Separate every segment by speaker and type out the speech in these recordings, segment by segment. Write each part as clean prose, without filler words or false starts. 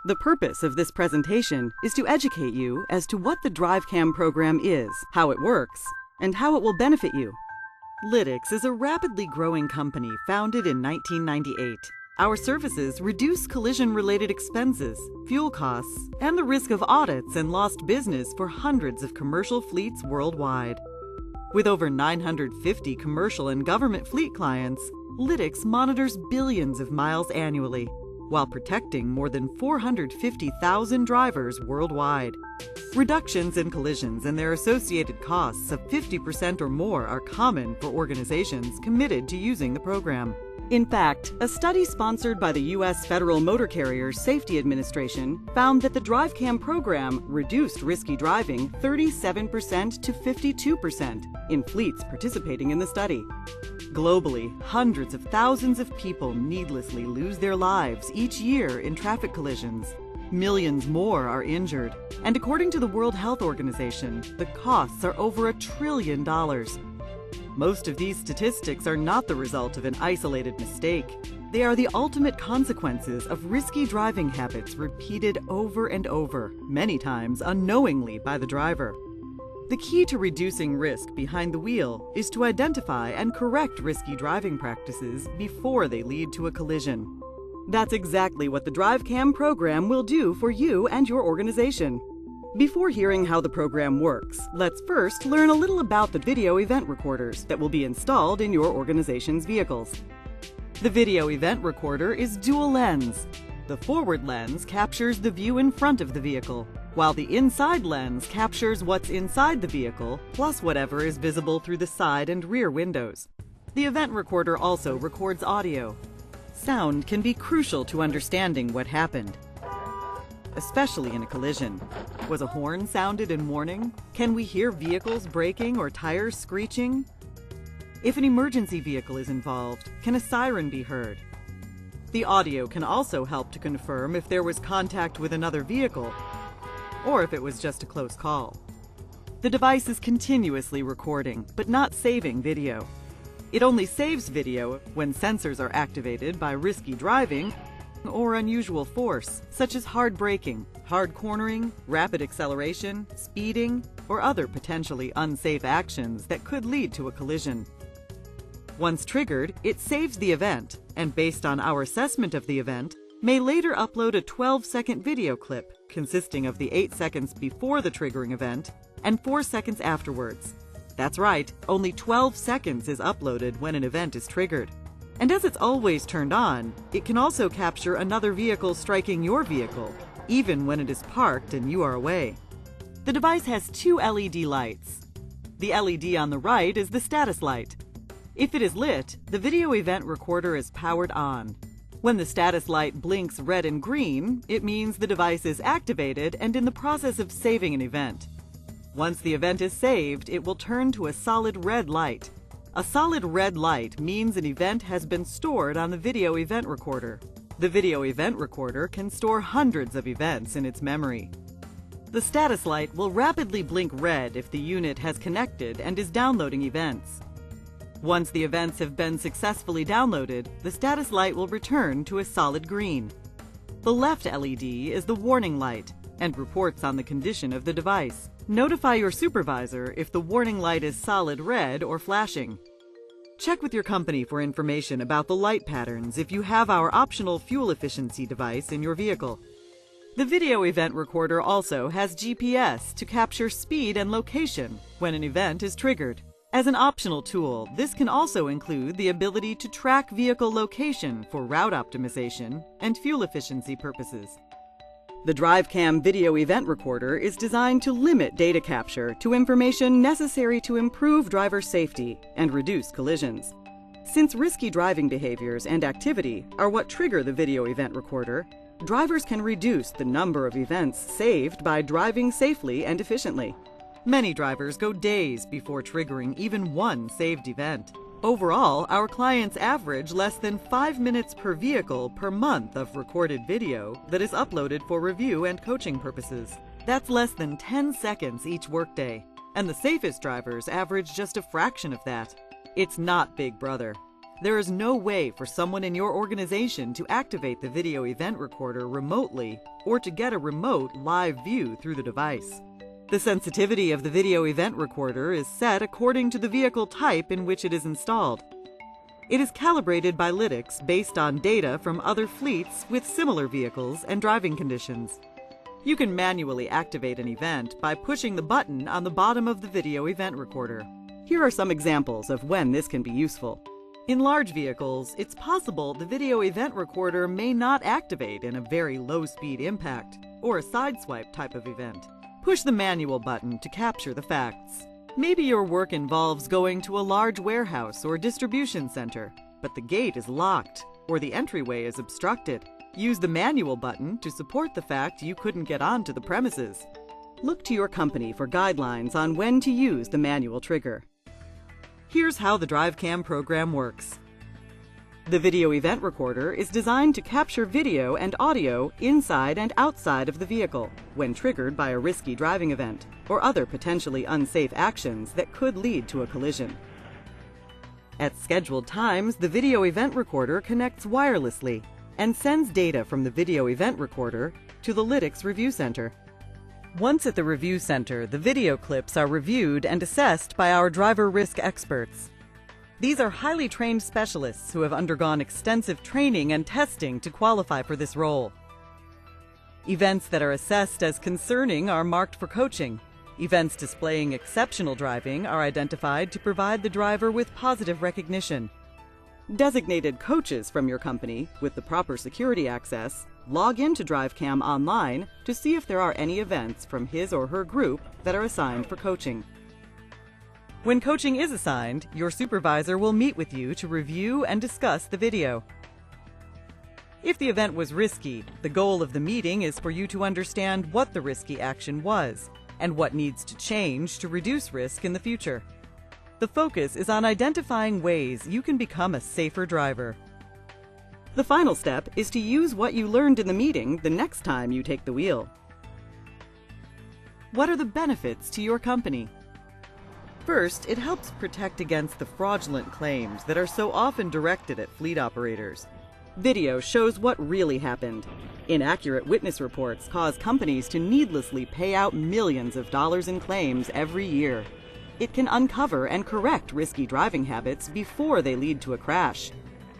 Speaker 1: The purpose of this presentation is to educate you as to what the DriveCam program is, how it works, and how it will benefit you. Lytx is a rapidly growing company founded in 1998. Our services reduce collision-related expenses, fuel costs, and the risk of audits and lost business for hundreds of commercial fleets worldwide. With over 950 commercial and government fleet clients, Lytx monitors billions of miles annually, while protecting more than 450,000 drivers worldwide. Reductions in collisions and their associated costs of 50% or more are common for organizations committed to using the program. In fact, a study sponsored by the U.S. Federal Motor Carrier Safety Administration found that the DriveCam program reduced risky driving 37% to 52% in fleets participating in the study. Globally, hundreds of thousands of people needlessly lose their lives each year in traffic collisions. Millions more are injured, and according to the World Health Organization, the costs are over $1 trillion. Most of these statistics are not the result of an isolated mistake. They are the ultimate consequences of risky driving habits repeated over and over, many times unknowingly by the driver. The key to reducing risk behind the wheel is to identify and correct risky driving practices before they lead to a collision. That's exactly what the DriveCam program will do for you and your organization. Before hearing how the program works, let's first learn a little about the video event recorders that will be installed in your organization's vehicles. The video event recorder is dual lens. The forward lens captures the view in front of the vehicle, while the inside lens captures what's inside the vehicle, plus whatever is visible through the side and rear windows. The event recorder also records audio. Sound can be crucial to understanding what happened, especially in a collision. Was a horn sounded in warning? Can we hear vehicles braking or tires screeching? If an emergency vehicle is involved, can a siren be heard? The audio can also help to confirm if there was contact with another vehicle, or if it was just a close call. The device is continuously recording, but not saving video. It only saves video when sensors are activated by risky driving or unusual force, such as hard braking, hard cornering, rapid acceleration, speeding, or other potentially unsafe actions that could lead to a collision. Once triggered, it saves the event, and based on our assessment of the event, may later upload a 12-second video clip consisting of the 8 seconds before the triggering event and 4 seconds afterwards. That's right, only 12 seconds is uploaded when an event is triggered. And as it's always turned on, it can also capture another vehicle striking your vehicle, even when it is parked and you are away. The device has two LED lights. The LED on the right is the status light. If it is lit, the video event recorder is powered on. When the status light blinks red and green, it means the device is activated and in the process of saving an event. Once the event is saved, it will turn to a solid red light. A solid red light means an event has been stored on the video event recorder. The video event recorder can store hundreds of events in its memory. The status light will rapidly blink red if the unit has connected and is downloading events. Once the events have been successfully downloaded, the status light will return to a solid green. The left LED is the warning light and reports on the condition of the device. Notify your supervisor if the warning light is solid red or flashing. Check with your company for information about the light patterns if you have our optional fuel efficiency device in your vehicle. The video event recorder also has GPS to capture speed and location when an event is triggered. As an optional tool, this can also include the ability to track vehicle location for route optimization and fuel efficiency purposes. The DriveCam video event recorder is designed to limit data capture to information necessary to improve driver safety and reduce collisions. Since risky driving behaviors and activity are what trigger the video event recorder, drivers can reduce the number of events saved by driving safely and efficiently. Many drivers go days before triggering even one saved event. Overall, our clients average less than 5 minutes per vehicle per month of recorded video that is uploaded for review and coaching purposes. That's less than 10 seconds each workday, and the safest drivers average just a fraction of that. It's not Big Brother. There is no way for someone in your organization to activate the video event recorder remotely or to get a remote live view through the device. The sensitivity of the video event recorder is set according to the vehicle type in which it is installed. It is calibrated by Lytx based on data from other fleets with similar vehicles and driving conditions. You can manually activate an event by pushing the button on the bottom of the video event recorder. Here are some examples of when this can be useful. In large vehicles, it's possible the video event recorder may not activate in a very low-speed impact or a sideswipe type of event. Push the manual button to capture the facts. Maybe your work involves going to a large warehouse or distribution center, but the gate is locked or the entryway is obstructed. Use the manual button to support the fact you couldn't get onto the premises. Look to your company for guidelines on when to use the manual trigger. Here's how the DriveCam program works. The video event recorder is designed to capture video and audio inside and outside of the vehicle when triggered by a risky driving event or other potentially unsafe actions that could lead to a collision. At scheduled times, the video event recorder connects wirelessly and sends data from the video event recorder to the Lytx Review Center. Once at the review center, the video clips are reviewed and assessed by our driver risk experts. These are highly trained specialists who have undergone extensive training and testing to qualify for this role. Events that are assessed as concerning are marked for coaching. Events displaying exceptional driving are identified to provide the driver with positive recognition. Designated coaches from your company, with the proper security access, log into DriveCam online to see if there are any events from his or her group that are assigned for coaching. When coaching is assigned, your supervisor will meet with you to review and discuss the video. If the event was risky, the goal of the meeting is for you to understand what the risky action was and what needs to change to reduce risk in the future. The focus is on identifying ways you can become a safer driver. The final step is to use what you learned in the meeting the next time you take the wheel. What are the benefits to your company? First, it helps protect against the fraudulent claims that are so often directed at fleet operators. Video shows what really happened. Inaccurate witness reports cause companies to needlessly pay out millions of dollars in claims every year. It can uncover and correct risky driving habits before they lead to a crash.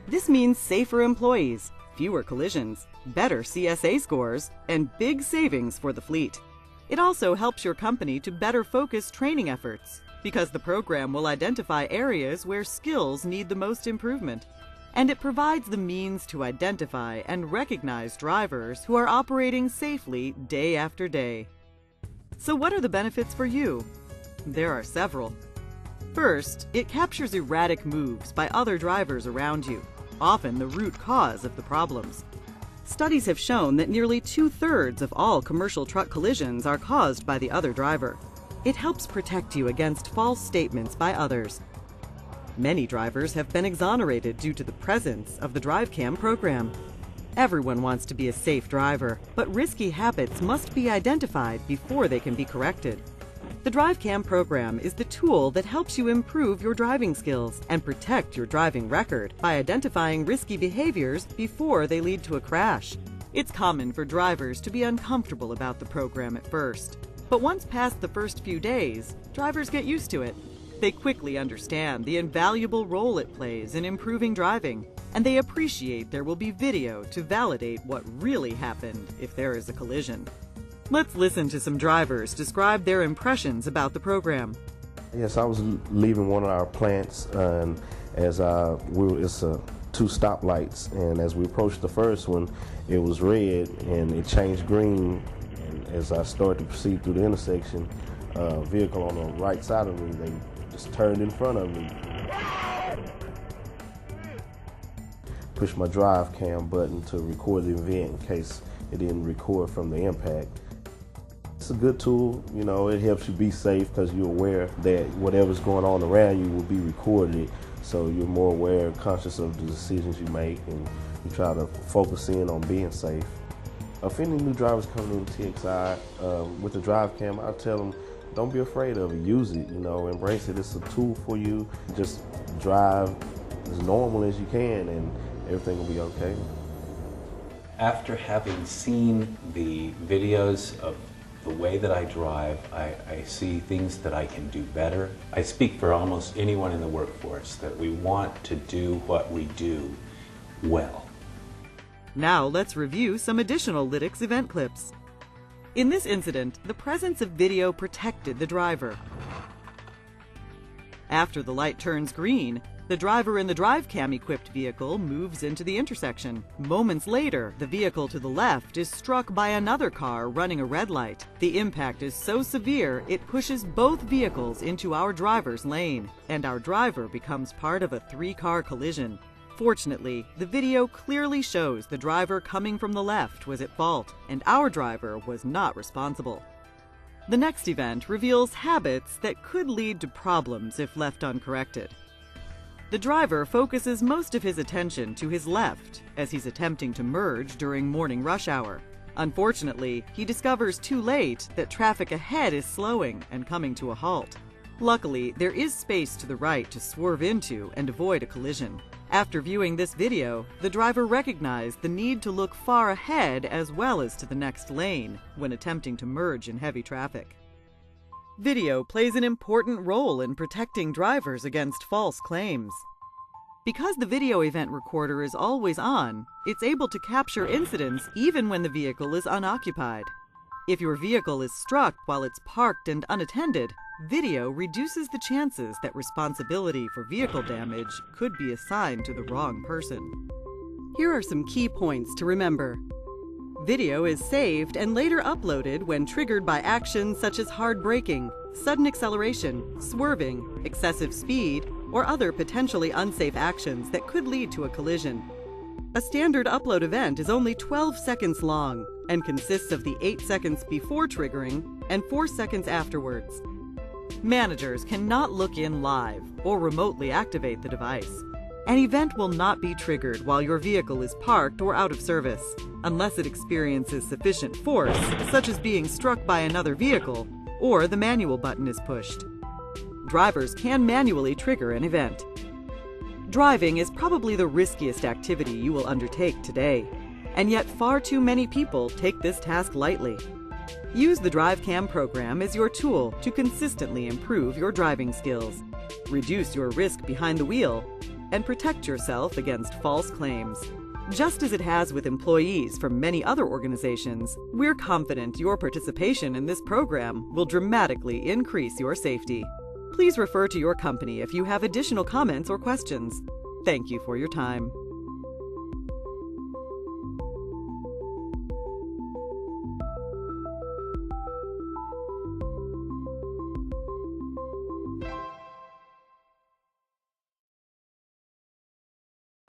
Speaker 1: This means safer employees, fewer collisions, better CSA scores, and big savings for the fleet. It also helps your company to better focus training efforts, because the program will identify areas where skills need the most improvement. And it provides the means to identify and recognize drivers who are operating safely day after day. So what are the benefits for you? There are several. First, it captures erratic moves by other drivers around you, often the root cause of the problems. Studies have shown that nearly 2/3 of all commercial truck collisions are caused by the other driver. It helps protect you against false statements by others. Many drivers have been exonerated due to the presence of the DriveCam program. Everyone wants to be a safe driver, but risky habits must be identified before they can be corrected. The DriveCam program is the tool that helps you improve your driving skills and protect your driving record by identifying risky behaviors before they lead to a crash. It's common for drivers to be uncomfortable about the program at first. But once past the first few days, drivers get used to it. They quickly understand the invaluable role it plays in improving driving, and they appreciate there will be video to validate what really happened if there is a collision. Let's listen to some drivers describe their impressions about the program.
Speaker 2: Yes, I was leaving one of our plants, and as it's two stoplights, and as we approached the first one, it was red and it changed green. As I started to proceed through the intersection, a vehicle on the right side of me, they just turned in front of me. Pushed my DriveCam button to record the event in case it didn't record from the impact. It's a good tool, you know, it helps you be safe because you're aware that whatever's going on around you will be recorded, so you're more aware and conscious of the decisions you make, and you try to focus in on being safe. If any new drivers coming into TXI with the DriveCam, I tell them, don't be afraid of it. Use it, you know, embrace it. It's a tool for you. Just drive as normal as you can, and everything will be okay.
Speaker 3: After having seen the videos of the way that I drive, I see things that I can do better. I speak for almost anyone in the workforce that we want to do what we do well.
Speaker 1: Now let's review some additional Lytx event clips. In this incident, the presence of video protected the driver. After the light turns green, the driver in the DriveCam-equipped vehicle moves into the intersection. Moments later, the vehicle to the left is struck by another car running a red light. The impact is so severe, it pushes both vehicles into our driver's lane, and our driver becomes part of a 3-car collision. Fortunately, the video clearly shows the driver coming from the left was at fault, and our driver was not responsible. The next event reveals habits that could lead to problems if left uncorrected. The driver focuses most of his attention to his left as he's attempting to merge during morning rush hour. Unfortunately, he discovers too late that traffic ahead is slowing and coming to a halt. Luckily, there is space to the right to swerve into and avoid a collision. After viewing this video, the driver recognized the need to look far ahead as well as to the next lane when attempting to merge in heavy traffic. Video plays an important role in protecting drivers against false claims. Because the video event recorder is always on, it's able to capture incidents even when the vehicle is unoccupied. If your vehicle is struck while it's parked and unattended, video reduces the chances that responsibility for vehicle damage could be assigned to the wrong person. Here are some key points to remember. Video is saved and later uploaded when triggered by actions such as hard braking, sudden acceleration, swerving, excessive speed, or other potentially unsafe actions that could lead to a collision. A standard upload event is only 12 seconds long and consists of the 8 seconds before triggering and 4 seconds afterwards. Managers cannot look in live or remotely activate the device. An event will not be triggered while your vehicle is parked or out of service, unless it experiences sufficient force, such as being struck by another vehicle, or the manual button is pushed. Drivers can manually trigger an event. Driving is probably the riskiest activity you will undertake today, and yet far too many people take this task lightly. Use the DriveCam program as your tool to consistently improve your driving skills, reduce your risk behind the wheel, and protect yourself against false claims. Just as it has with employees from many other organizations, we're confident your participation in this program will dramatically increase your safety. Please refer to your company if you have additional comments or questions. Thank you for your time.